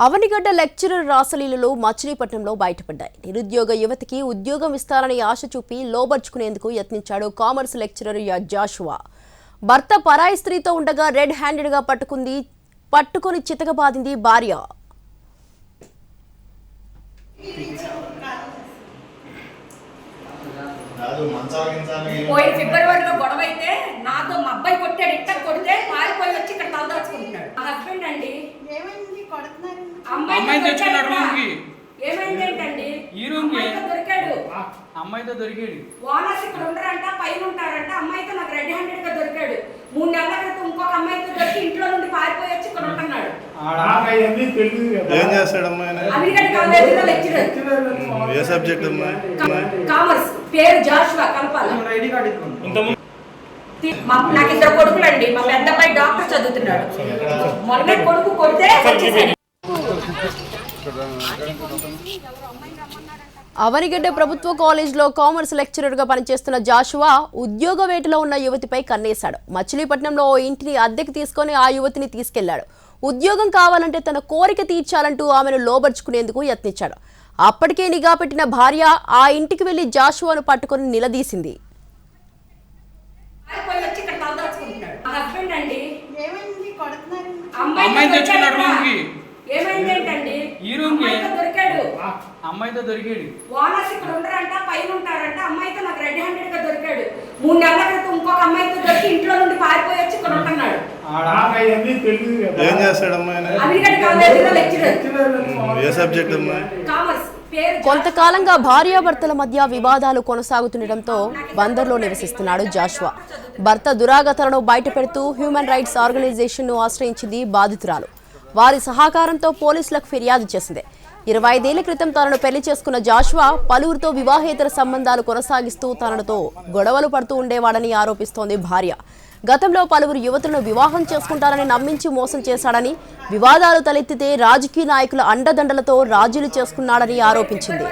Avanigadda lecturer రాసలీలలో మచిలీపట్నంలో బయటపడ్డాయి. నిరుద్యోగ యువతికి ఉద్యోగం ఇస్తారని ఆశ చూపి లోబర్చుకునేందుకు యత్నించాడు కామర్స్ లెక్చరర్ జాషువా. భర్త పరాయి స్త్రీతో ఉండగా రెడ్ హ్యాండెడ్ గా పట్టుకొని చితకబాదింది భార్య. ఫిబ్రవరిలో గొడవ అయితే నాతో మా అబ్బాయి కొట్టాడు. ఇట్ట కొడితే పారిపోయి వచ్చి ఇక్కడ తలదాచుకుంటున్నాడు. మా హస్బెండ్ అండి ఏమైందేంటండి అమ్మాయితో దొరికాడు. ఓనర్స్ ఇక్కడ ఉండరంట, పైన ఉంటారంట. అమ్మాయితో నాకు రెడ్ హ్యాండెడ్ గా దొరికాడు. 3 నెలల క్రితం ఇంకొక అమ్మాయితో దొరికి ఇంట్లో నుండి పారిపోయి వచ్చి ఇక్కడ ఉంటున్నాడు. ఏం చేస్తాడు అమ్మాయి? అవనిగడ్డ కాలేజీలో లెక్చరర్. ఏ సబ్జెక్ట్ అమ్మాయి? కామర్స్. పేరు జాషువా కలపాల. నాకు 2 కొడుకులండి. మా పెద్ద అబ్బాయి డాక్టర్ చదువుతున్నాడు. మొన్న కొడుకు కొడితే అవనిగడ్డ ప్రభుత్వ కాలేజ్లో కామర్స్ లెక్చరర్ గా పనిచేస్తున్న జాషువా ఉద్యోగ వేటలో ఉన్న యువతిపై కన్నేశాడు. మచిలీపట్నంలో ఓ ఇంటిని అద్దెకి తీసుకొని ఆ యువతిని తీసుకెళ్లాడు. ఉద్యోగం కావాలంటే తన కోరిక తీర్చాలంటూ ఆమెను లోబర్చుకునేందుకు యత్నించాడు. అప్పటికే నిఘా పెట్టిన భార్య ఆ ఇంటికి వెళ్లి జాషువాను పట్టుకొని నిలదీసింది. అమ్మాయితో దొరికాడు. ఓనర్స్ ఇక్కడ ఉండరంట, పైన ఉంటారంట. అమ్మాయితో నాకు రెడ్ హ్యాండెడ్ గా దొరికాడు. 3 నెలల క్రితం ఇంకొక అమ్మాయితో దొరికి ఇంట్లో నుండి పారిపోయి వచ్చి ఇక్కడ ఉంటున్నాడు. ఏం చేస్తాడు అమ్మాయి? అవనిగడ్డ కాలేజీలో లెక్చరర్. ఏ సబ్జెక్ట్ అమ్మాయి? కామర్స్. కొంతకాలంగా భార్యాభర్తల మధ్య వివాదాలు కొనసాగుతుండటంతో బందర్లో నివసిస్తున్నాడు జాషువా. భర్త దురాగతాలను బయటపెడుతూ హ్యూమన్ రైట్స్ ఆర్గనైజేషన్ ను ఆశ్రయించింది బాధితురాలు. వారి సహకారంతో పోలీసులకు ఫిర్యాదు చేసింది. 25 ఏళ్ల క్రితం తనను పెళ్లి చేసుకున్న జాషువా పలువురితో వివాహేతర సంబంధాలు కొనసాగిస్తూ తనతో గొడవలు పడుతూ ఉండేవాడని ఆరోపిస్తోంది భార్య. గతంలో పలువురు యువతులను వివాహం చేసుకుంటారని నమ్మించి మోసం చేశాడని, వివాదాలు తలెత్తితే రాజకీయ నాయకుల అండదండలతో రాజీలు చేసుకున్నాడని ఆరోపించింది.